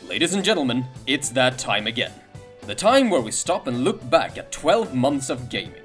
Ladies and gentlemen, it's that time again. The time where we stop and look back at 12 months of gaming.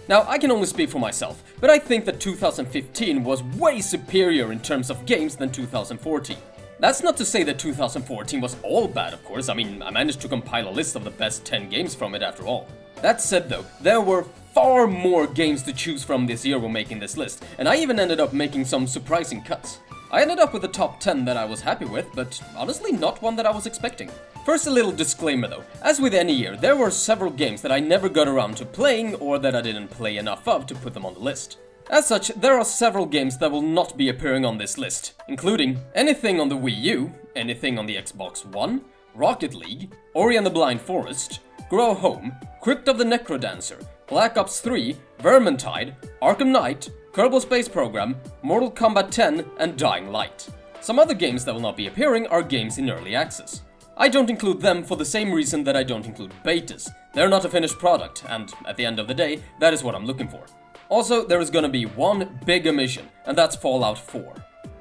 Now, I can only speak for myself, but I think that 2015 was way superior in terms of games than 2014. That's not to say that 2014 was all bad, of course. I mean, I managed to compile a list of the best 10 games from it after all. That said though, there were far more games to choose from this year when making this list, and I even ended up making some surprising cuts. I ended up with a top 10 that I was happy with, but honestly not one that I was expecting. First, a little disclaimer though. As with any year, there were several games that I never got around to playing or that I didn't play enough of to put them on the list. As such, there are several games that will not be appearing on this list, including anything on the Wii U, anything on the Xbox One, Rocket League, Ori and the Blind Forest, Grow Home, Crypt of the Necrodancer, Black Ops 3, Vermintide, Arkham Knight, Kerbal Space Program, Mortal Kombat 10, and Dying Light. Some other games that will not be appearing are games in early access. I don't include them for the same reason that I don't include betas. They're not a finished product, and at the end of the day, that is what I'm looking for. Also, there is gonna be one big omission, and that's Fallout 4.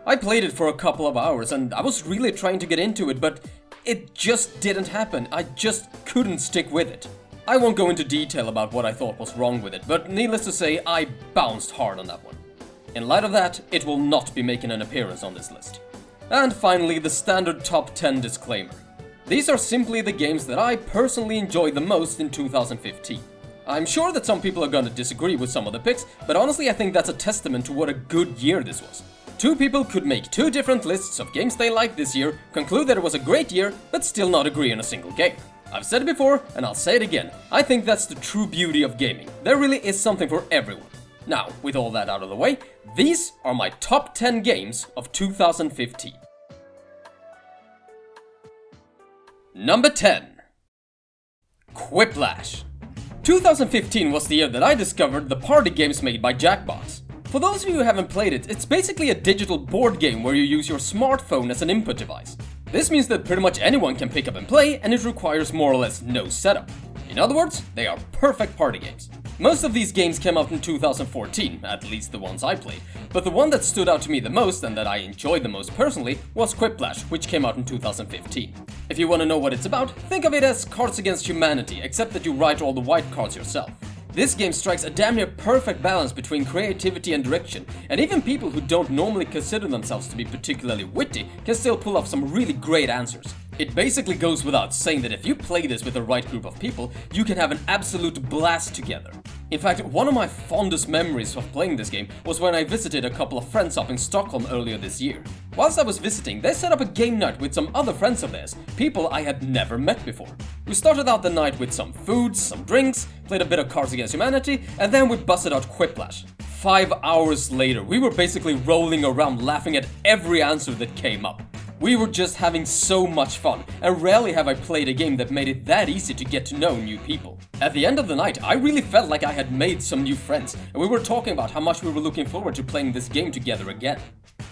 I played it for a couple of hours, and I was really trying to get into it, but it just didn't happen. I just couldn't stick with it. I won't go into detail about what I thought was wrong with it, but needless to say, I bounced hard on that one. In light of that, it will not be making an appearance on this list. And finally, the standard top 10 disclaimer. These are simply the games that I personally enjoyed the most in 2015. I'm sure that some people are gonna disagree with some of the picks, but honestly I think that's a testament to what a good year this was. Two people could make two different lists of games they liked this year, conclude that it was a great year, but still not agree on a single game. I've said it before, and I'll say it again. I think that's the true beauty of gaming. There really is something for everyone. Now, with all that out of the way, these are my top 10 games of 2015. Number 10. Quiplash. 2015 was the year that I discovered the party games made by Jackbox. For those of you who haven't played it, it's basically a digital board game where you use your smartphone as an input device. This means that pretty much anyone can pick up and play, and it requires more or less no setup. In other words, they are perfect party games. Most of these games came out in 2014, at least the ones I played, but the one that stood out to me the most and that I enjoyed the most personally was Quiplash, which came out in 2015. If you want to know what it's about, think of it as Cards Against Humanity, except that you write all the white cards yourself. This game strikes a damn near perfect balance between creativity and direction, and even people who don't normally consider themselves to be particularly witty can still pull off some really great answers. It basically goes without saying that if you play this with the right group of people, you can have an absolute blast together. In fact, one of my fondest memories of playing this game was when I visited a couple of friends up in Stockholm earlier this year. Whilst I was visiting, they set up a game night with some other friends of theirs, people I had never met before. We started out the night with some foods, some drinks, played a bit of Cards Against Humanity, and then we busted out Quiplash. 5 hours later, we were basically rolling around laughing at every answer that came up. We were just having so much fun, and rarely have I played a game that made it that easy to get to know new people. At the end of the night, I really felt like I had made some new friends, and we were talking about how much we were looking forward to playing this game together again.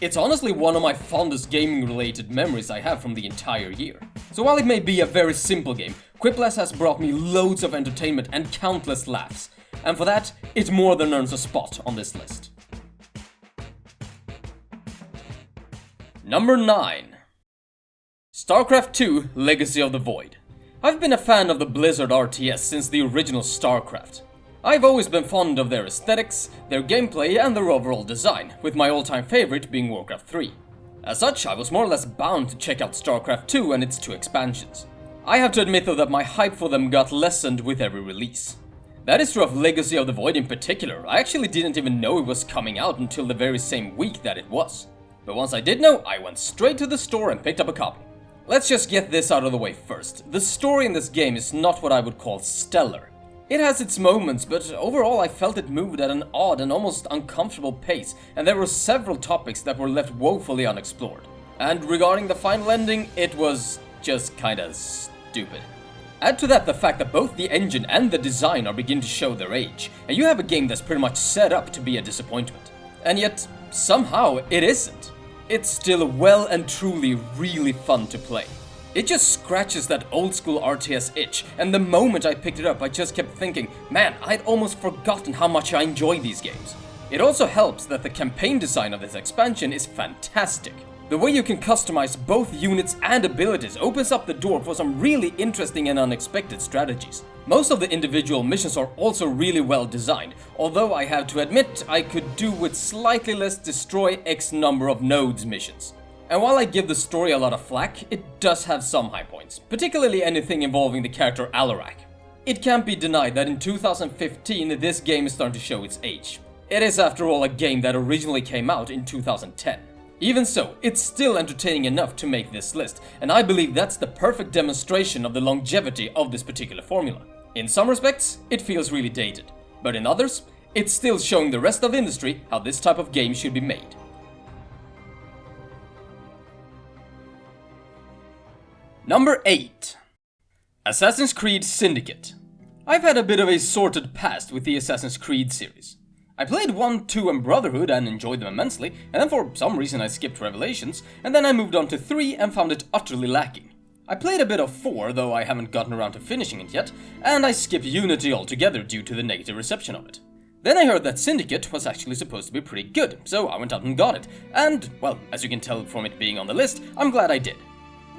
It's honestly one of my fondest gaming-related memories I have from the entire year. So while it may be a very simple game, Quiplash has brought me loads of entertainment and countless laughs, and for that, it more than earns a spot on this list. Number 9. Starcraft II: Legacy of the Void. I've been a fan of the Blizzard RTS since the original Starcraft. I've always been fond of their aesthetics, their gameplay and their overall design, with my all-time favorite being Warcraft 3. As such, I was more or less bound to check out Starcraft II and its 2 expansions. I have to admit though that my hype for them got lessened with every release. That is true of Legacy of the Void in particular. I actually didn't even know it was coming out until the very same week that it was. But once I did know, I went straight to the store and picked up a copy. Let's just get this out of the way first. The story in this game is not what I would call stellar. It has its moments, but overall I felt it moved at an odd and almost uncomfortable pace, and there were several topics that were left woefully unexplored. And regarding the final ending, it was just kinda stupid. Add to that the fact that both the engine and the design are beginning to show their age, and you have a game that's pretty much set up to be a disappointment. And yet, somehow, it isn't. It's still well and truly really fun to play. It just scratches that old school RTS itch, and the moment I picked it up I just kept thinking, man, I'd almost forgotten how much I enjoy these games. It also helps that the campaign design of this expansion is fantastic. The way you can customize both units and abilities opens up the door for some really interesting and unexpected strategies. Most of the individual missions are also really well designed, although I have to admit I could do with slightly less destroy X number of nodes missions. And while I give the story a lot of flack, it does have some high points, particularly anything involving the character Alarak. It can't be denied that in 2015 this game is starting to show its age. It is after all a game that originally came out in 2010. Even so, it's still entertaining enough to make this list, and I believe that's the perfect demonstration of the longevity of this particular formula. In some respects, it feels really dated, but in others, it's still showing the rest of the industry how this type of game should be made. Number 8. Assassin's Creed Syndicate. I've had a bit of a sordid past with the Assassin's Creed series. I played 1, 2 and Brotherhood and enjoyed them immensely, and then for some reason I skipped Revelations, and then I moved on to 3 and found it utterly lacking. I played a bit of 4, though I haven't gotten around to finishing it yet, and I skipped Unity altogether due to the negative reception of it. Then I heard that Syndicate was actually supposed to be pretty good, so I went out and got it, and, well, as you can tell from it being on the list, I'm glad I did.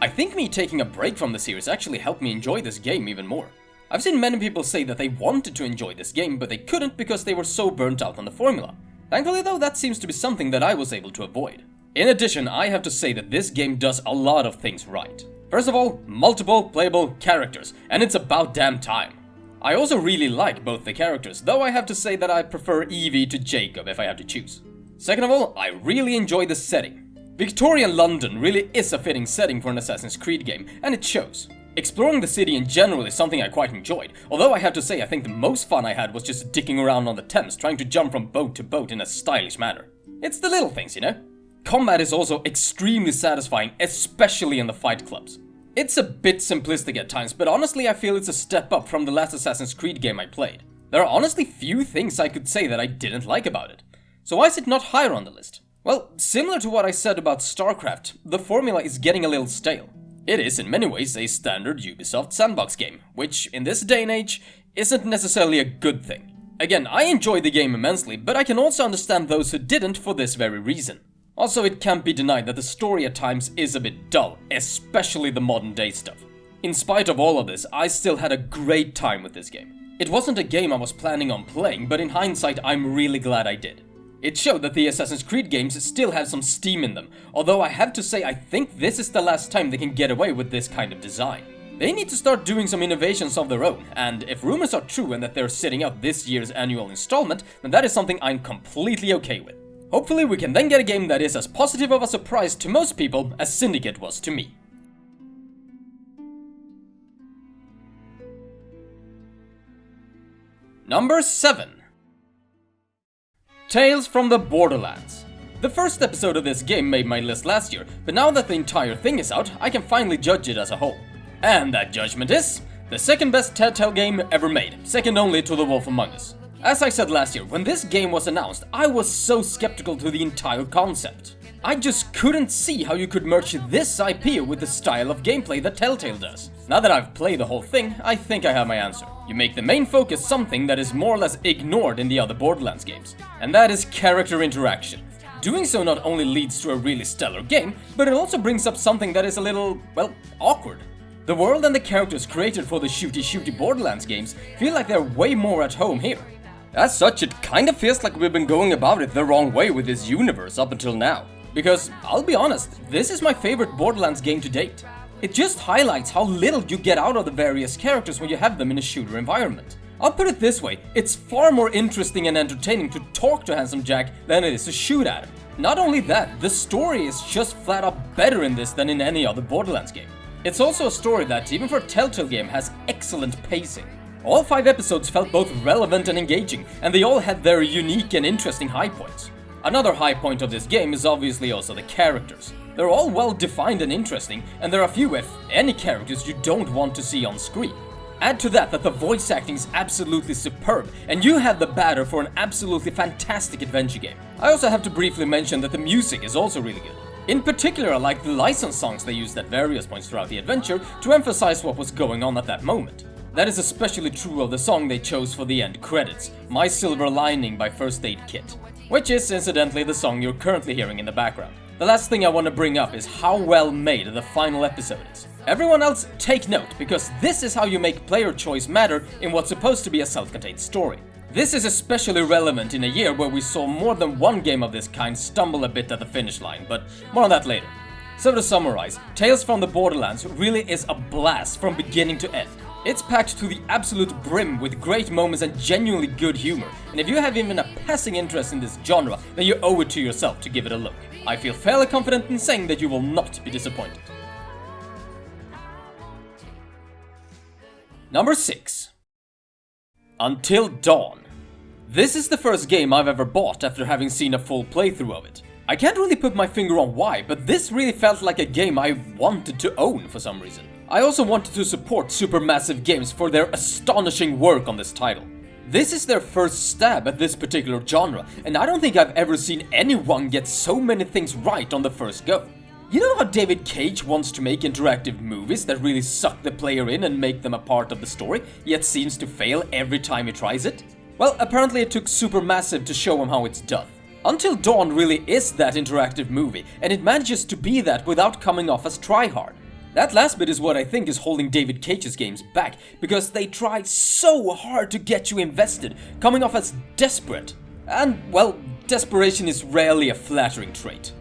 I think me taking a break from the series actually helped me enjoy this game even more. I've seen many people say that they wanted to enjoy this game, but they couldn't because they were so burnt out on the formula. Thankfully though, that seems to be something that I was able to avoid. In addition, I have to say that this game does a lot of things right. First of all, multiple playable characters, and it's about damn time. I also really like both the characters, though I have to say that I prefer Evie to Jacob if I have to choose. Second of all, I really enjoy the setting. Victorian London really is a fitting setting for an Assassin's Creed game, and it shows. Exploring the city in general is something I quite enjoyed, although I have to say I think the most fun I had was just dicking around on the Thames trying to jump from boat to boat in a stylish manner. It's the little things, you know? Combat is also extremely satisfying, especially in the fight clubs. It's a bit simplistic at times, but honestly I feel it's a step up from the last Assassin's Creed game I played. There are honestly few things I could say that I didn't like about it. So why is it not higher on the list? Well, similar to what I said about Starcraft, the formula is getting a little stale. It is in many ways a standard Ubisoft sandbox game, which in this day and age isn't necessarily a good thing. Again, I enjoyed the game immensely, but I can also understand those who didn't for this very reason. Also, it can't be denied that the story at times is a bit dull, especially the modern day stuff. In spite of all of this, I still had a great time with this game. It wasn't a game I was planning on playing, but in hindsight I'm really glad I did. It showed that the Assassin's Creed games still have some steam in them, although I have to say I think this is the last time they can get away with this kind of design. They need to start doing some innovations of their own, and if rumors are true and that they're sitting out this year's annual installment, then that is something I'm completely okay with. Hopefully we can then get a game that is as positive of a surprise to most people as Syndicate was to me. Number 7. Tales from the Borderlands. The first episode of this game made my list last year, but now that the entire thing is out, I can finally judge it as a whole. And that judgment is the second best Telltale game ever made, second only to The Wolf Among Us. As I said last year, when this game was announced, I was so skeptical to the entire concept. I just couldn't see how you could merge this IP with the style of gameplay that Telltale does. Now that I've played the whole thing, I think I have my answer. You make the main focus something that is more or less ignored in the other Borderlands games, and that is character interaction. Doing so not only leads to a really stellar game, but it also brings up something that is a little, well, awkward. The world and the characters created for the shooty Borderlands games feel like they're way more at home here. As such, it kind of feels like we've been going about it the wrong way with this universe up until now. Because, I'll be honest, this is my favorite Borderlands game to date. It just highlights how little you get out of the various characters when you have them in a shooter environment. I'll put it this way, it's far more interesting and entertaining to talk to Handsome Jack than it is to shoot at him. Not only that, the story is just flat out better in this than in any other Borderlands game. It's also a story that, even for a Telltale game, has excellent pacing. All 5 episodes felt both relevant and engaging, and they all had their unique and interesting high points. Another high point of this game is obviously also the characters. They're all well defined and interesting, and there are few, if any, characters you don't want to see on screen. Add to that the voice acting is absolutely superb, and you have the batter for an absolutely fantastic adventure game. I also have to briefly mention that the music is also really good. In particular, I like the license songs they used at various points throughout the adventure to emphasize what was going on at that moment. That is especially true of the song they chose for the end credits, My Silver Lining by First Aid Kit, which is incidentally the song you're currently hearing in the background. The last thing I want to bring up is how well made the final episode is. Everyone else, take note, because this is how you make player choice matter in what's supposed to be a self-contained story. This is especially relevant in a year where we saw more than one game of this kind stumble a bit at the finish line, but more on that later. So to summarize, Tales from the Borderlands really is a blast from beginning to end. It's packed to the absolute brim with great moments and genuinely good humor, and if you have even a passing interest in this genre, then you owe it to yourself to give it a look. I feel fairly confident in saying that you will not be disappointed. Number 6. Until Dawn. This is the first game I've ever bought after having seen a full playthrough of it. I can't really put my finger on why, but this really felt like a game I wanted to own for some reason. I also wanted to support Supermassive Games for their astonishing work on this title. This is their first stab at this particular genre, and I don't think I've ever seen anyone get so many things right on the first go. You know how David Cage wants to make interactive movies that really suck the player in and make them a part of the story, yet seems to fail every time he tries it? Well, apparently it took Supermassive to show him how it's done. Until Dawn really is that interactive movie, and it manages to be that without coming off as try-hard. That last bit is what I think is holding David Cage's games back, because they try so hard to get you invested, coming off as desperate. And, well, desperation is rarely a flattering trait.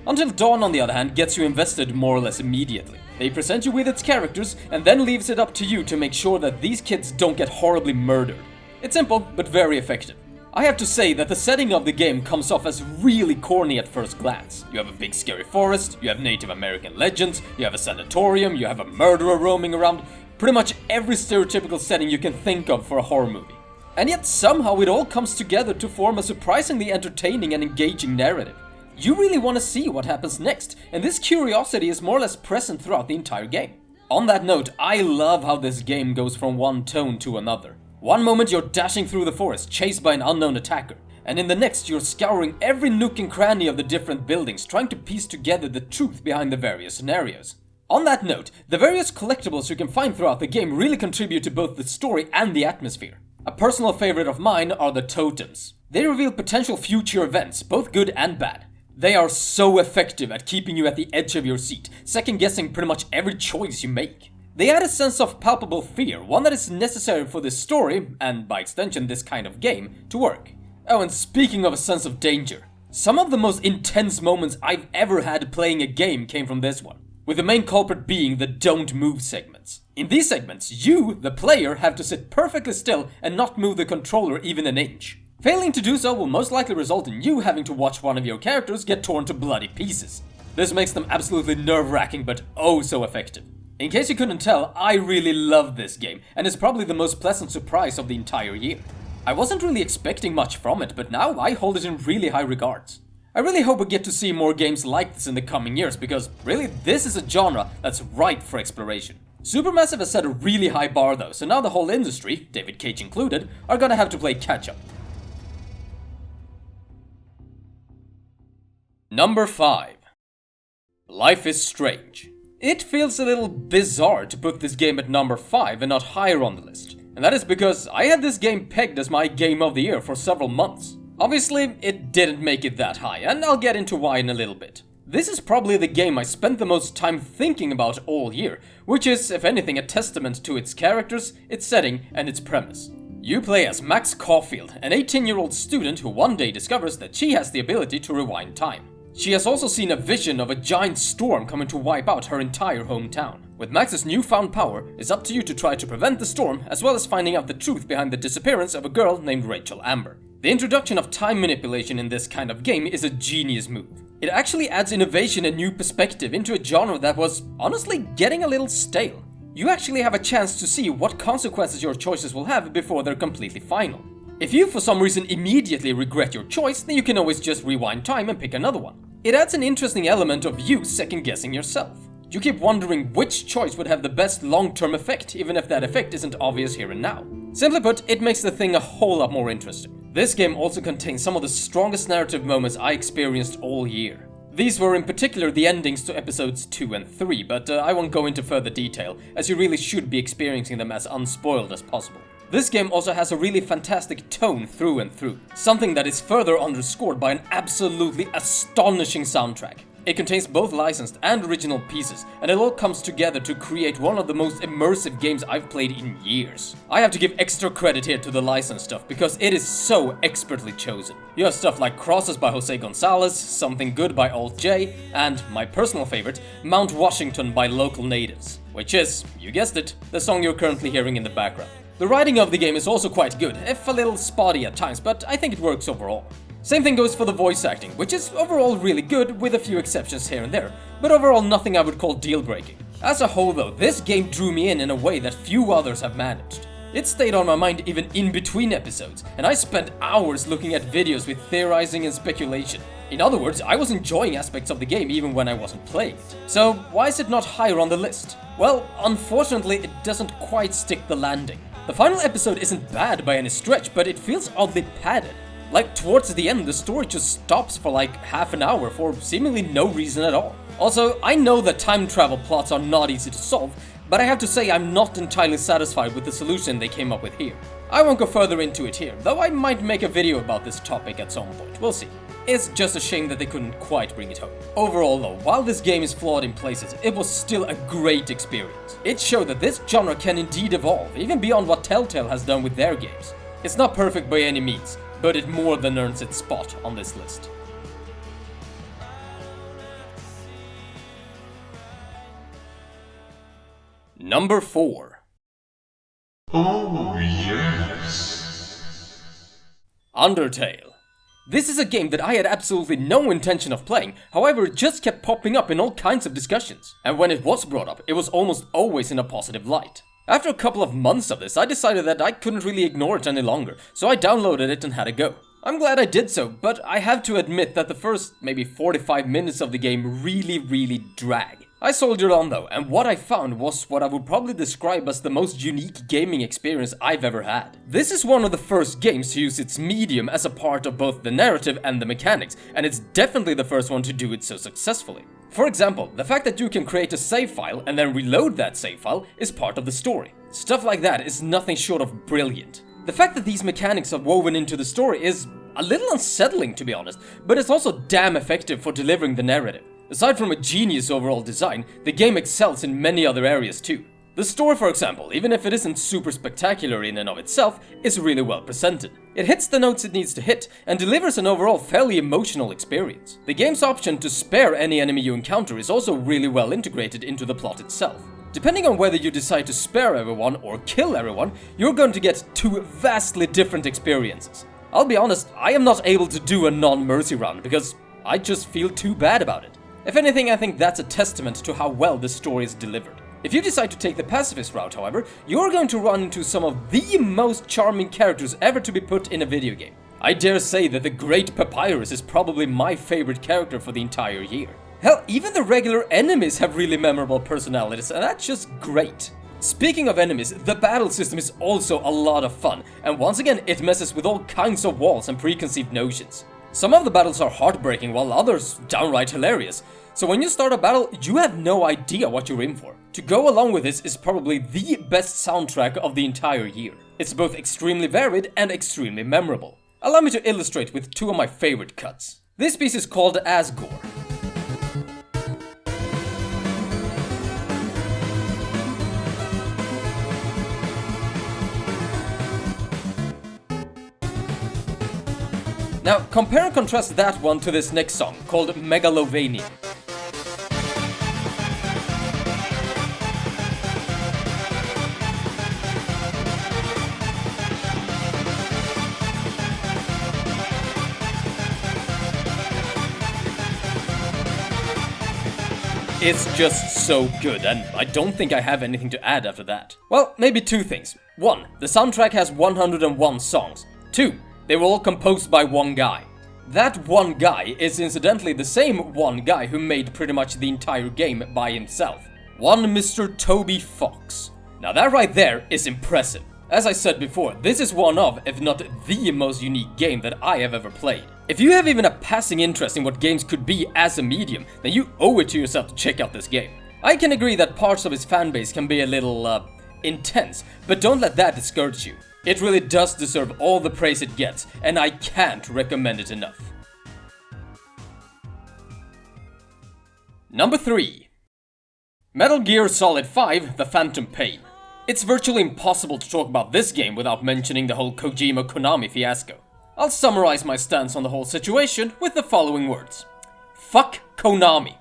Until Dawn, on the other hand, gets you invested more or less immediately. They present you with its characters, and then leaves it up to you to make sure that these kids don't get horribly murdered. It's simple, but very effective. I have to say that the setting of the game comes off as really corny at first glance. You have a big scary forest, you have Native American legends, you have a sanatorium, you have a murderer roaming around, pretty much every stereotypical setting you can think of for a horror movie. And yet somehow it all comes together to form a surprisingly entertaining and engaging narrative. You really want to see what happens next, and this curiosity is more or less present throughout the entire game. On that note, I love how this game goes from one tone to another. One moment you're dashing through the forest, chased by an unknown attacker, and in the next you're scouring every nook and cranny of the different buildings, trying to piece together the truth behind the various scenarios. On that note, the various collectibles you can find throughout the game really contribute to both the story and the atmosphere. A personal favorite of mine are the totems. They reveal potential future events, both good and bad. They are so effective at keeping you at the edge of your seat, second-guessing pretty much every choice you make. They add a sense of palpable fear, one that is necessary for this story, and by extension this kind of game, to work. Oh, and speaking of a sense of danger, some of the most intense moments I've ever had playing a game came from this one, with the main culprit being the don't move segments. In these segments, you, the player, have to sit perfectly still and not move the controller even an inch. Failing to do so will most likely result in you having to watch one of your characters get torn to bloody pieces. This makes them absolutely nerve-wracking, but oh so effective. In case you couldn't tell, I really love this game, and it's probably the most pleasant surprise of the entire year. I wasn't really expecting much from it, but now I hold it in really high regards. I really hope we get to see more games like this in the coming years, because really this is a genre that's ripe for exploration. Supermassive has set a really high bar though, so now the whole industry, David Cage included, are gonna have to play catch up. Number 5. Life is Strange. It feels a little bizarre to put this game at number 5 and not higher on the list. And that is because I had this game pegged as my game of the year for several months. Obviously, it didn't make it that high, and I'll get into why in a little bit. This is probably the game I spent the most time thinking about all year, which is, if anything, a testament to its characters, its setting, and its premise. You play as Max Caulfield, an 18-year-old student who one day discovers that she has the ability to rewind time. She has also seen a vision of a giant storm coming to wipe out her entire hometown. With Max's newfound power, it's up to you to try to prevent the storm, as well as finding out the truth behind the disappearance of a girl named Rachel Amber. The introduction of time manipulation in this kind of game is a genius move. It actually adds innovation and new perspective into a genre that was, honestly, getting a little stale. You actually have a chance to see what consequences your choices will have before they're completely final. If you for some reason immediately regret your choice, then you can always just rewind time and pick another one. It adds an interesting element of you second-guessing yourself. You keep wondering which choice would have the best long-term effect, even if that effect isn't obvious here and now. Simply put, it makes the thing a whole lot more interesting. This game also contains some of the strongest narrative moments I experienced all year. These were in particular the endings to episodes 2 and 3, but I won't go into further detail, as you really should be experiencing them as unspoiled as possible. This game also has a really fantastic tone through and through, something that is further underscored by an absolutely astonishing soundtrack. It contains both licensed and original pieces, and it all comes together to create one of the most immersive games I've played in years. I have to give extra credit here to the licensed stuff, because it is so expertly chosen. You have stuff like Crosses by Jose Gonzalez, Something Good by Alt J, and, my personal favorite, Mount Washington by Local Natives, which is, you guessed it, the song you're currently hearing in the background. The writing of the game is also quite good, if a little spotty at times, but I think it works overall. Same thing goes for the voice acting, which is overall really good, with a few exceptions here and there, but overall nothing I would call deal-breaking. As a whole though, this game drew me in a way that few others have managed. It stayed on my mind even in between episodes, and I spent hours looking at videos with theorizing and speculation. In other words, I was enjoying aspects of the game even when I wasn't playing it. So why is it not higher on the list? Well, unfortunately it doesn't quite stick the landing. The final episode isn't bad by any stretch, but it feels oddly padded. Like, towards the end, the story just stops for like half an hour for seemingly no reason at all. Also, I know that time travel plots are not easy to solve, but I have to say I'm not entirely satisfied with the solution they came up with here. I won't go further into it here, though I might make a video about this topic at some point, we'll see. It's just a shame that they couldn't quite bring it home. Overall though, while this game is flawed in places, it was still a great experience. It showed that this genre can indeed evolve, even beyond what Telltale has done with their games. It's not perfect by any means, but it more than earns its spot on this list. Number 4. Oh, yes. Undertale. This is a game that I had absolutely no intention of playing, however it just kept popping up in all kinds of discussions. And when it was brought up, it was almost always in a positive light. After a couple of months of this, I decided that I couldn't really ignore it any longer, so I downloaded it and had a go. I'm glad I did so, but I have to admit that the first maybe 45 minutes of the game really drag. I soldiered on though, and what I found was what I would probably describe as the most unique gaming experience I've ever had. This is one of the first games to use its medium as a part of both the narrative and the mechanics, and it's definitely the first one to do it so successfully. For example, the fact that you can create a save file and then reload that save file is part of the story. Stuff like that is nothing short of brilliant. The fact that these mechanics are woven into the story is a little unsettling, to be honest, but it's also damn effective for delivering the narrative. Aside from a genius overall design, the game excels in many other areas too. The story, for example, even if it isn't super spectacular in and of itself, is really well presented. It hits the notes it needs to hit and delivers an overall fairly emotional experience. The game's option to spare any enemy you encounter is also really well integrated into the plot itself. Depending on whether you decide to spare everyone or kill everyone, you're going to get two vastly different experiences. I'll be honest, I am not able to do a non-mercy run because I just feel too bad about it. If anything, I think that's a testament to how well this story is delivered. If you decide to take the pacifist route, however, you're going to run into some of the most charming characters ever to be put in a video game. I dare say that the Great Papyrus is probably my favorite character for the entire year. Hell, even the regular enemies have really memorable personalities, and that's just great. Speaking of enemies, the battle system is also a lot of fun, and once again it messes with all kinds of walls and preconceived notions. Some of the battles are heartbreaking while others downright hilarious, so when you start a battle, you have no idea what you're in for. To go along with this is probably the best soundtrack of the entire year. It's both extremely varied and extremely memorable. Allow me to illustrate with two of my favorite cuts. This piece is called Asgore. Now, compare and contrast that one to this next song, called Megalovania. It's just so good, and I don't think I have anything to add after that. Well, maybe two things. 1. The soundtrack has 101 songs. 2. They were all composed by one guy. That one guy is incidentally the same one guy who made pretty much the entire game by himself. One Mr. Toby Fox. Now that right there is impressive. As I said before, this is one of, if not the most unique game that I have ever played. If you have even a passing interest in what games could be as a medium, then you owe it to yourself to check out this game. I can agree that parts of its fanbase can be a little, intense, but don't let that discourage you. It really does deserve all the praise it gets, and I can't recommend it enough. Number 3. Metal Gear Solid 5: The Phantom Pain. It's virtually impossible to talk about this game without mentioning the whole Kojima-Konami fiasco. I'll summarize my stance on the whole situation with the following words. Fuck Konami.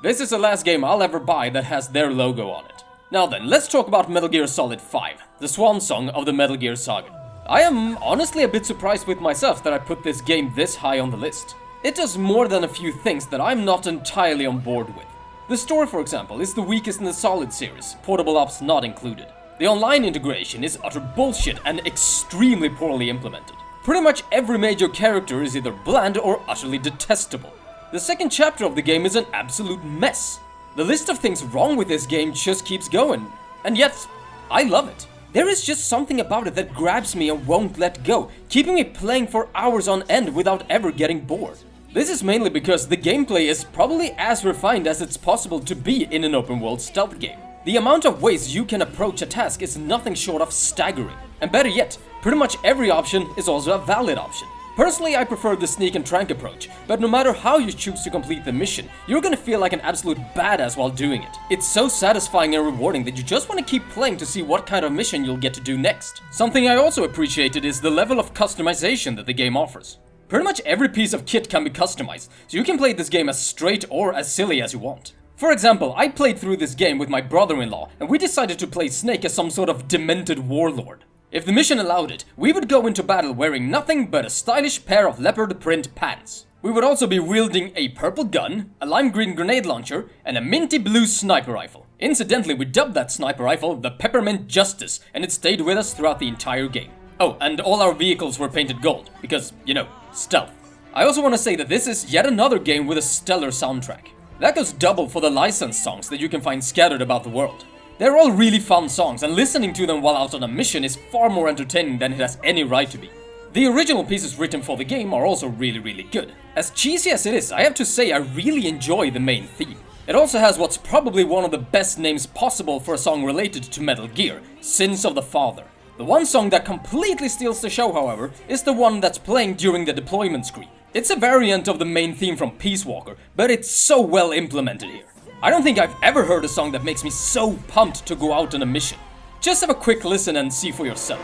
This is the last game I'll ever buy that has their logo on it. Now then, let's talk about Metal Gear Solid 5, the swan song of the Metal Gear saga. I am honestly a bit surprised with myself that I put this game this high on the list. It does more than a few things that I'm not entirely on board with. The story, for example, is the weakest in the Solid series, portable ops not included. The online integration is utter bullshit and extremely poorly implemented. Pretty much every major character is either bland or utterly detestable. The second chapter of the game is an absolute mess. The list of things wrong with this game just keeps going, and yet, I love it. There is just something about it that grabs me and won't let go, keeping me playing for hours on end without ever getting bored. This is mainly because the gameplay is probably as refined as it's possible to be in an open world stealth game. The amount of ways you can approach a task is nothing short of staggering. And better yet, pretty much every option is also a valid option. Personally, I prefer the sneak and trank approach, but no matter how you choose to complete the mission, you're gonna feel like an absolute badass while doing it. It's so satisfying and rewarding that you just want to keep playing to see what kind of mission you'll get to do next. Something I also appreciated is the level of customization that the game offers. Pretty much every piece of kit can be customized, so you can play this game as straight or as silly as you want. For example, I played through this game with my brother-in-law, and we decided to play Snake as some sort of demented warlord. If the mission allowed it, we would go into battle wearing nothing but a stylish pair of leopard print pants. We would also be wielding a purple gun, a lime green grenade launcher, and a minty blue sniper rifle. Incidentally, we dubbed that sniper rifle the Peppermint Justice, and it stayed with us throughout the entire game. Oh, and all our vehicles were painted gold, because, you know, stealth. I also want to say that this is yet another game with a stellar soundtrack. That goes double for the licensed songs that you can find scattered about the world. They're all really fun songs, and listening to them while out on a mission is far more entertaining than it has any right to be. The original pieces written for the game are also really good. As cheesy as it is, I have to say I really enjoy the main theme. It also has what's probably one of the best names possible for a song related to Metal Gear, Sins of the Father. The one song that completely steals the show, however, is the one that's playing during the deployment screen. It's a variant of the main theme from Peace Walker, but it's so well implemented here. I don't think I've ever heard a song that makes me so pumped to go out on a mission. Just have a quick listen and see for yourself.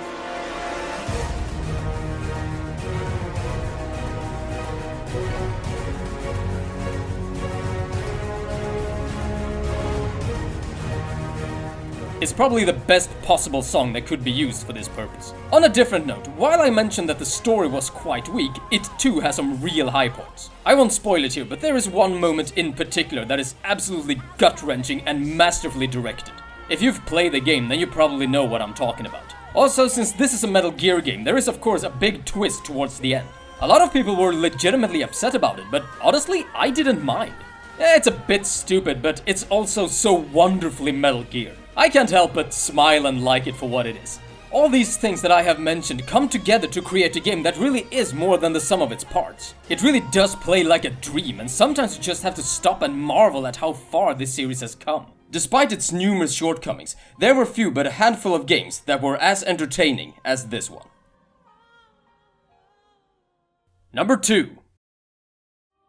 It's probably the best possible song that could be used for this purpose. On a different note, while I mentioned that the story was quite weak, it too has some real high points. I won't spoil it here, but there is one moment in particular that is absolutely gut-wrenching and masterfully directed. If you've played the game, then you probably know what I'm talking about. Also, since this is a Metal Gear game, there is of course a big twist towards the end. A lot of people were legitimately upset about it, but honestly, I didn't mind. It's a bit stupid, but it's also so wonderfully Metal Gear. I can't help but smile and like it for what it is. All these things that I have mentioned come together to create a game that really is more than the sum of its parts. It really does play like a dream, and sometimes you just have to stop and marvel at how far this series has come. Despite its numerous shortcomings, there were few but a handful of games that were as entertaining as this one. Number 2.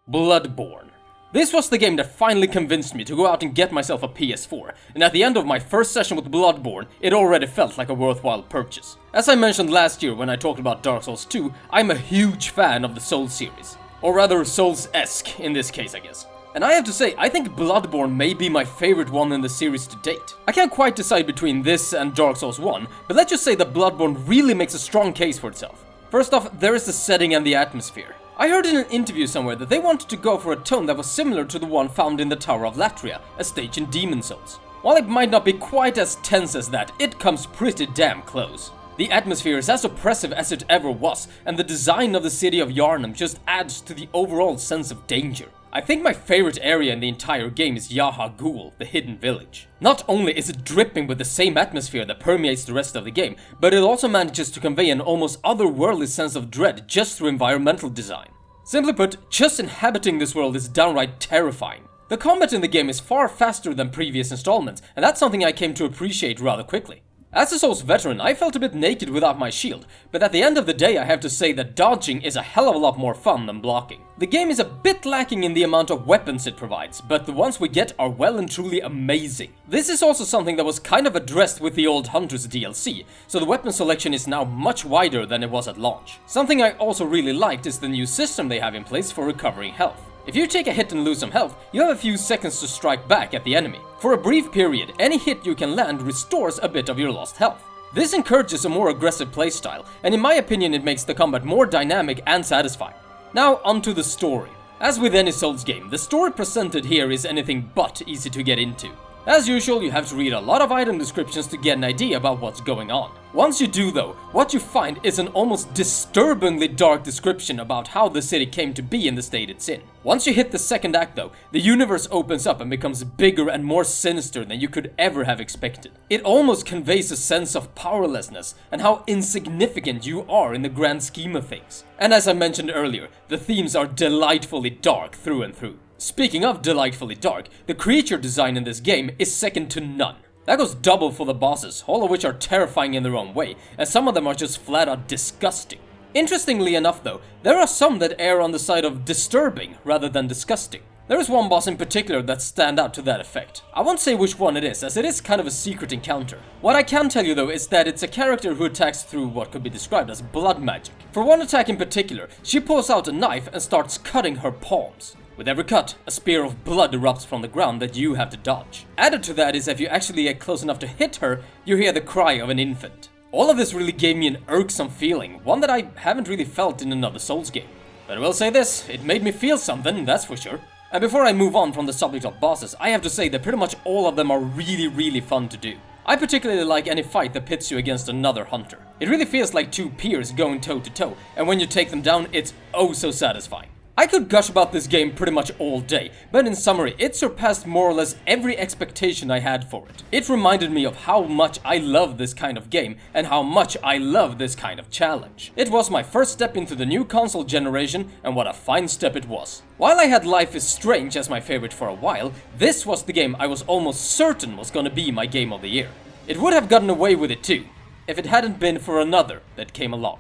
Bloodborne. This was the game that finally convinced me to go out and get myself a PS4, and at the end of my first session with Bloodborne, it already felt like a worthwhile purchase. As I mentioned last year when I talked about Dark Souls 2, I'm a huge fan of the Souls series. Or rather, Souls-esque in this case, I guess. And I have to say, I think Bloodborne may be my favorite one in the series to date. I can't quite decide between this and Dark Souls 1, but let's just say that Bloodborne really makes a strong case for itself. First off, there is the setting and the atmosphere. I heard in an interview somewhere that they wanted to go for a tone that was similar to the one found in the Tower of Latria, a stage in Demon Souls. While it might not be quite as tense as that, it comes pretty damn close. The atmosphere is as oppressive as it ever was, and the design of the city of Yharnam just adds to the overall sense of danger. I think my favorite area in the entire game is Yaha Ghul, the hidden village. Not only is it dripping with the same atmosphere that permeates the rest of the game, but it also manages to convey an almost otherworldly sense of dread just through environmental design. Simply put, just inhabiting this world is downright terrifying. The combat in the game is far faster than previous installments, and that's something I came to appreciate rather quickly. As a Souls veteran, I felt a bit naked without my shield, but at the end of the day I have to say that dodging is a hell of a lot more fun than blocking. The game is a bit lacking in the amount of weapons it provides, but the ones we get are well and truly amazing. This is also something that was kind of addressed with the Old Hunters DLC, so the weapon selection is now much wider than it was at launch. Something I also really liked is the new system they have in place for recovering health. If you take a hit and lose some health, you have a few seconds to strike back at the enemy. For a brief period, any hit you can land restores a bit of your lost health. This encourages a more aggressive playstyle, and in my opinion it makes the combat more dynamic and satisfying. Now onto the story. As with any Souls game, the story presented here is anything but easy to get into. As usual, you have to read a lot of item descriptions to get an idea about what's going on. Once you do though, what you find is an almost disturbingly dark description about how the city came to be in the state it's in. Once you hit the second act though, the universe opens up and becomes bigger and more sinister than you could ever have expected. It almost conveys a sense of powerlessness and how insignificant you are in the grand scheme of things. And as I mentioned earlier, the themes are delightfully dark through and through. Speaking of delightfully dark, the creature design in this game is second to none. That goes double for the bosses, all of which are terrifying in their own way, and some of them are just flat out disgusting. Interestingly enough though, there are some that err on the side of disturbing rather than disgusting. There is one boss in particular that stand out to that effect. I won't say which one it is, as it is kind of a secret encounter. What I can tell you though is that it's a character who attacks through what could be described as blood magic. For one attack in particular, she pulls out a knife and starts cutting her palms. With every cut, a spear of blood erupts from the ground that you have to dodge. Added to that is if you actually get close enough to hit her, you hear the cry of an infant. All of this really gave me an irksome feeling, one that I haven't really felt in another Souls game. But I will say this, it made me feel something, that's for sure. And before I move on from the subject of bosses, I have to say that pretty much all of them are really fun to do. I particularly like any fight that pits you against another hunter. It really feels like two peers going toe to toe, and when you take them down, it's oh so satisfying. I could gush about this game pretty much all day, but in summary, it surpassed more or less every expectation I had for it. It reminded me of how much I love this kind of game, and how much I love this kind of challenge. It was my first step into the new console generation, and what a fine step it was. While I had Life is Strange as my favorite for a while, this was the game I was almost certain was gonna be my game of the year. It would have gotten away with it too, if it hadn't been for another that came along.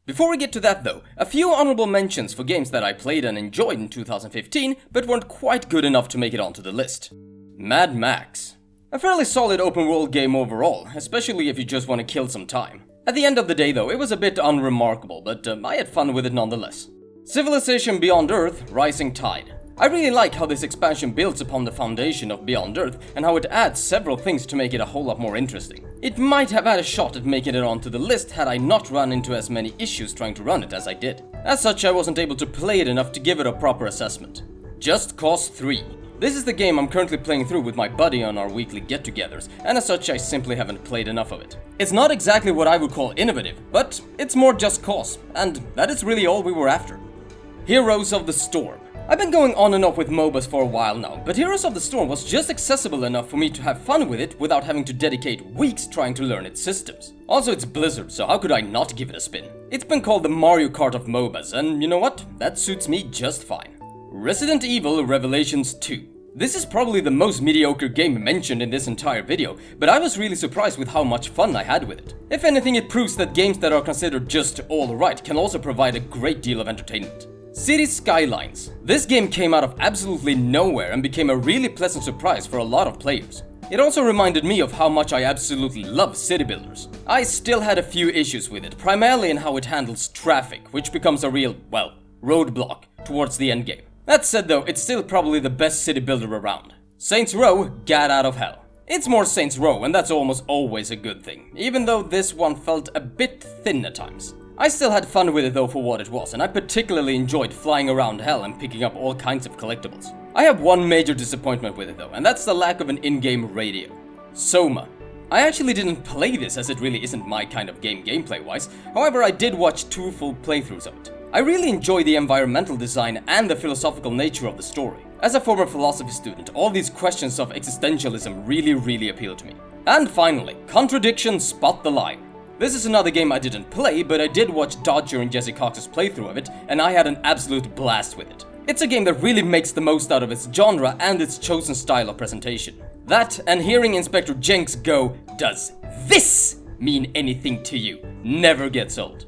Before we get to that though, a few honorable mentions for games that I played and enjoyed in 2015, but weren't quite good enough to make it onto the list. Mad Max. A fairly solid open world game overall, especially if you just want to kill some time. At the end of the day though, it was a bit unremarkable, but I had fun with it nonetheless. Civilization Beyond Earth, Rising Tide. I really like how this expansion builds upon the foundation of Beyond Earth and how it adds several things to make it a whole lot more interesting. It might have had a shot at making it onto the list had I not run into as many issues trying to run it as I did. As such, I wasn't able to play it enough to give it a proper assessment. Just Cause 3. This is the game I'm currently playing through with my buddy on our weekly get-togethers, and as such I simply haven't played enough of it. It's not exactly what I would call innovative, but it's more Just Cause, and that is really all we were after. Heroes of the Storm. I've been going on and off with MOBAs for a while now, but Heroes of the Storm was just accessible enough for me to have fun with it without having to dedicate weeks trying to learn its systems. Also, it's Blizzard, so how could I not give it a spin? It's been called the Mario Kart of MOBAs, and you know what? That suits me just fine. Resident Evil Revelations 2. This is probably the most mediocre game mentioned in this entire video, but I was really surprised with how much fun I had with it. If anything, it proves that games that are considered just alright can also provide a great deal of entertainment. City Skylines. This game came out of absolutely nowhere and became a really pleasant surprise for a lot of players. It also reminded me of how much I absolutely love city builders. I still had a few issues with it, primarily in how it handles traffic, which becomes a real, well, roadblock towards the endgame. That said though, it's still probably the best city builder around. Saints Row, Gat Out of Hell. It's more Saints Row, and that's almost always a good thing, even though this one felt a bit thin at times. I still had fun with it though for what it was, and I particularly enjoyed flying around hell and picking up all kinds of collectibles. I have one major disappointment with it though, and that's the lack of an in-game radio. Soma. I actually didn't play this as it really isn't my kind of game gameplay-wise, however I did watch 2 full playthroughs of it. I really enjoy the environmental design and the philosophical nature of the story. As a former philosophy student, all these questions of existentialism really appeal to me. And finally, Contradiction Spot the Line. This is another game I didn't play, but I did watch Dodger and Jesse Cox's playthrough of it, and I had an absolute blast with it. It's a game that really makes the most out of its genre and its chosen style of presentation. That, and hearing Inspector Jenks go, "Does this mean anything to you?" never gets old.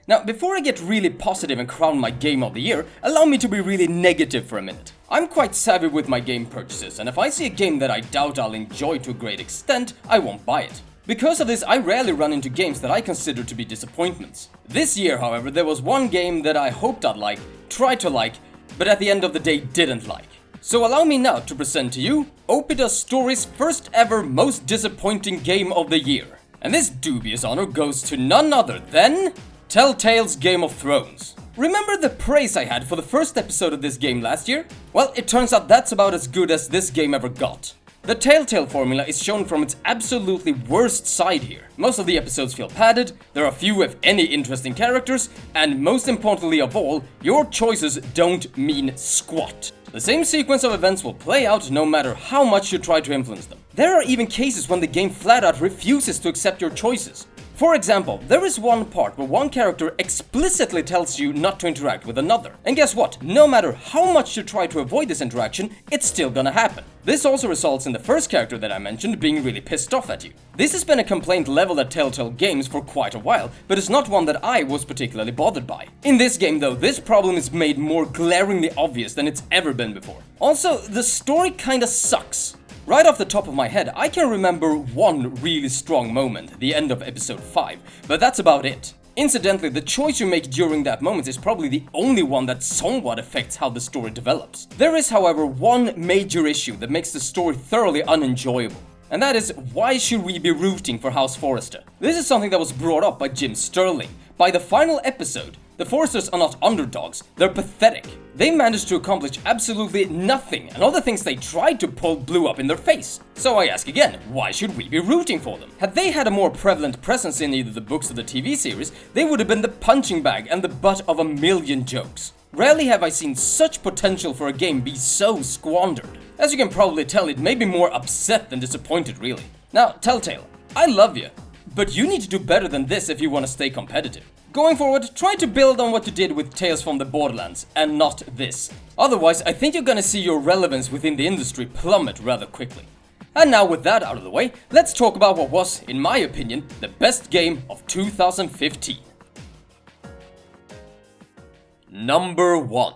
Now, before I get really positive and crown my game of the year, allow me to be really negative for a minute. I'm quite savvy with my game purchases, and if I see a game that I doubt I'll enjoy to a great extent, I won't buy it. Because of this, I rarely run into games that I consider to be disappointments. This year, however, there was one game that I hoped I'd like, tried to like, but at the end of the day didn't like. So allow me now to present to you Opida Story's first ever most disappointing game of the year. And this dubious honor goes to none other than Telltale's Game of Thrones. Remember the praise I had for the first episode of this game last year? Well, it turns out that's about as good as this game ever got. The Telltale formula is shown from its absolutely worst side here. Most of the episodes feel padded, there are few if any interesting characters, and most importantly of all, your choices don't mean squat. The same sequence of events will play out no matter how much you try to influence them. There are even cases when the game flat out refuses to accept your choices. For example, there is one part where one character explicitly tells you not to interact with another. And guess what? No matter how much you try to avoid this interaction, it's still gonna happen. This also results in the first character that I mentioned being really pissed off at you. This has been a complaint leveled at Telltale Games for quite a while, but it's not one that I was particularly bothered by. In this game though, this problem is made more glaringly obvious than it's ever been before. Also, the story kinda sucks. Right off the top of my head, I can remember one really strong moment, the end of episode 5, but that's about it. Incidentally, the choice you make during that moment is probably the only one that somewhat affects how the story develops. There is, however, one major issue that makes the story thoroughly unenjoyable. And that is, why should we be rooting for House Forrester? This is something that was brought up by Jim Sterling. By the final episode, the Forresters are not underdogs, they're pathetic. They managed to accomplish absolutely nothing, and all the things they tried to pull blew up in their face. So I ask again, why should we be rooting for them? Had they had a more prevalent presence in either the books or the TV series, they would have been the punching bag and the butt of a million jokes. Rarely have I seen such potential for a game be so squandered. As you can probably tell, it made me more upset than disappointed, really. Now, Telltale, I love you, but you need to do better than this if you want to stay competitive. Going forward, try to build on what you did with Tales from the Borderlands, and not this. Otherwise, I think you're gonna see your relevance within the industry plummet rather quickly. And now with that out of the way, let's talk about what was, in my opinion, the best game of 2015. Number 1.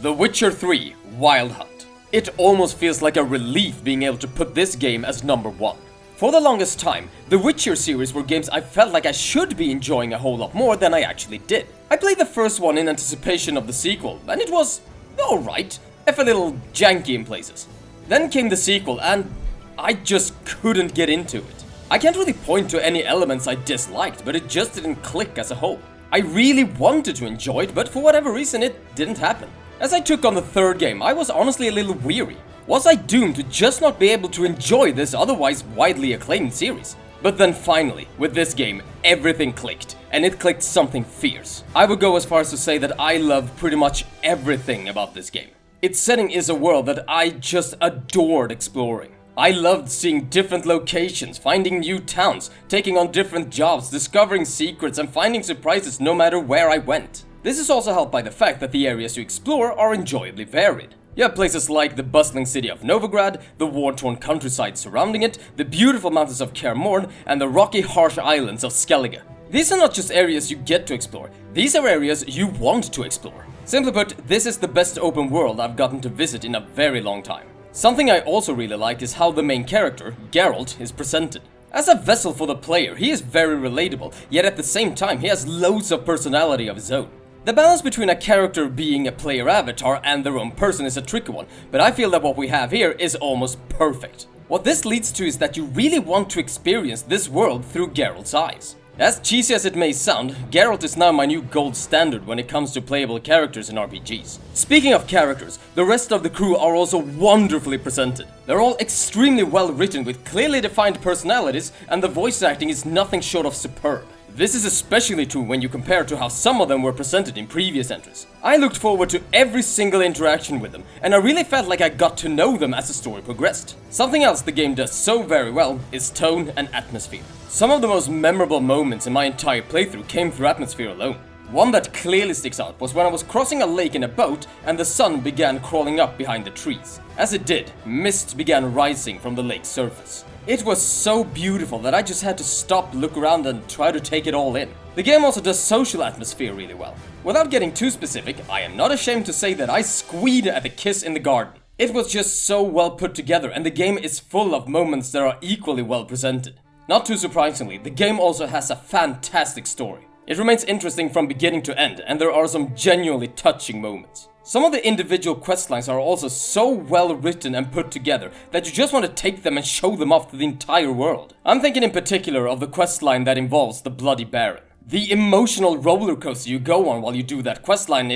The Witcher 3 Wild Hunt. It almost feels like a relief being able to put this game as number 1. For the longest time, the Witcher series were games I felt like I should be enjoying a whole lot more than I actually did. I played the first one in anticipation of the sequel, and it was alright, if a little janky in places. Then came the sequel, and I just couldn't get into it. I can't really point to any elements I disliked, but it just didn't click as a whole. I really wanted to enjoy it, but for whatever reason it didn't happen. As I took on the third game, I was honestly a little weary. Was I doomed to just not be able to enjoy this otherwise widely acclaimed series? But then finally, with this game, everything clicked, and it clicked something fierce. I would go as far as to say that I love pretty much everything about this game. Its setting is a world that I just adored exploring. I loved seeing different locations, finding new towns, taking on different jobs, discovering secrets, and finding surprises no matter where I went. This is also helped by the fact that the areas you explore are enjoyably varied. You have places like the bustling city of Novigrad, the war-torn countryside surrounding it, the beautiful mountains of Kaer Morhen, and the rocky, harsh islands of Skellige. These are not just areas you get to explore, these are areas you want to explore. Simply put, this is the best open world I've gotten to visit in a very long time. Something I also really like is how the main character, Geralt, is presented. As a vessel for the player, he is very relatable, yet at the same time he has loads of personality of his own. The balance between a character being a player avatar and their own person is a tricky one, but I feel that what we have here is almost perfect. What this leads to is that you really want to experience this world through Geralt's eyes. As cheesy as it may sound, Geralt is now my new gold standard when it comes to playable characters in RPGs. Speaking of characters, the rest of the crew are also wonderfully presented. They're all extremely well written with clearly defined personalities, and the voice acting is nothing short of superb. This is especially true when you compare to how some of them were presented in previous entries. I looked forward to every single interaction with them, and I really felt like I got to know them as the story progressed. Something else the game does so very well is tone and atmosphere. Some of the most memorable moments in my entire playthrough came through atmosphere alone. One that clearly sticks out was when I was crossing a lake in a boat and the sun began crawling up behind the trees. As it did, mist began rising from the lake's surface. It was so beautiful that I just had to stop, look around and try to take it all in. The game also does social atmosphere really well. Without getting too specific, I am not ashamed to say that I squeed at the kiss in the garden. It was just so well put together, and the game is full of moments that are equally well presented. Not too surprisingly, the game also has a fantastic story. It remains interesting from beginning to end, and there are some genuinely touching moments. Some of the individual questlines are also so well written and put together that you just want to take them and show them off to the entire world. I'm thinking in particular of the questline that involves the Bloody Baron. The emotional roller coaster you go on while you do that questline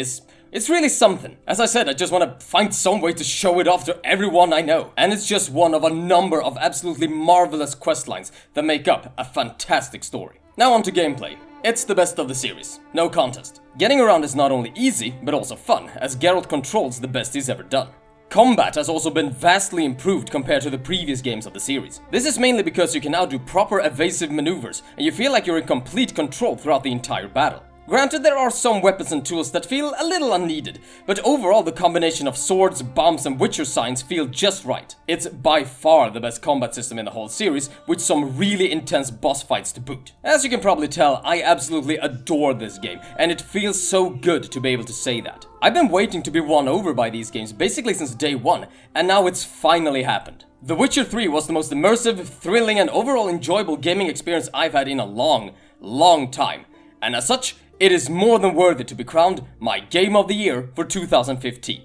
it's really something. As I said, I just want to find some way to show it off to everyone I know. And it's just one of a number of absolutely marvelous questlines that make up a fantastic story. Now on to gameplay. It's the best of the series, no contest. Getting around is not only easy, but also fun, as Geralt controls the best he's ever done. Combat has also been vastly improved compared to the previous games of the series. This is mainly because you can now do proper evasive maneuvers, and you feel like you're in complete control throughout the entire battle. Granted, there are some weapons and tools that feel a little unneeded, but overall the combination of swords, bombs and witcher signs feel just right. It's by far the best combat system in the whole series, with some really intense boss fights to boot. As you can probably tell, I absolutely adore this game, and it feels so good to be able to say that. I've been waiting to be won over by these games basically since day one, and now it's finally happened. The Witcher 3 was the most immersive, thrilling and overall enjoyable gaming experience I've had in a long time, and as such, it is more than worthy to be crowned my Game of the Year for 2015.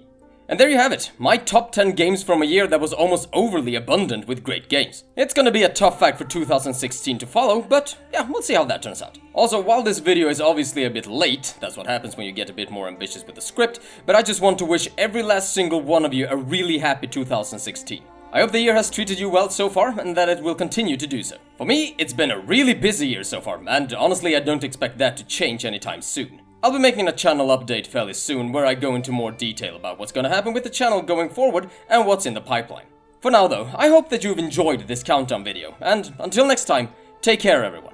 And there you have it, my top 10 games from a year that was almost overly abundant with great games. It's gonna be a tough act for 2016 to follow, but yeah, we'll see how that turns out. Also, while this video is obviously a bit late, that's what happens when you get a bit more ambitious with the script, but I just want to wish every last single one of you a really happy 2016. I hope the year has treated you well so far, and that it will continue to do so. For me, it's been a really busy year so far, and honestly I don't expect that to change anytime soon. I'll be making a channel update fairly soon, where I go into more detail about what's gonna happen with the channel going forward, and what's in the pipeline. For now though, I hope that you've enjoyed this countdown video, and until next time, take care everyone.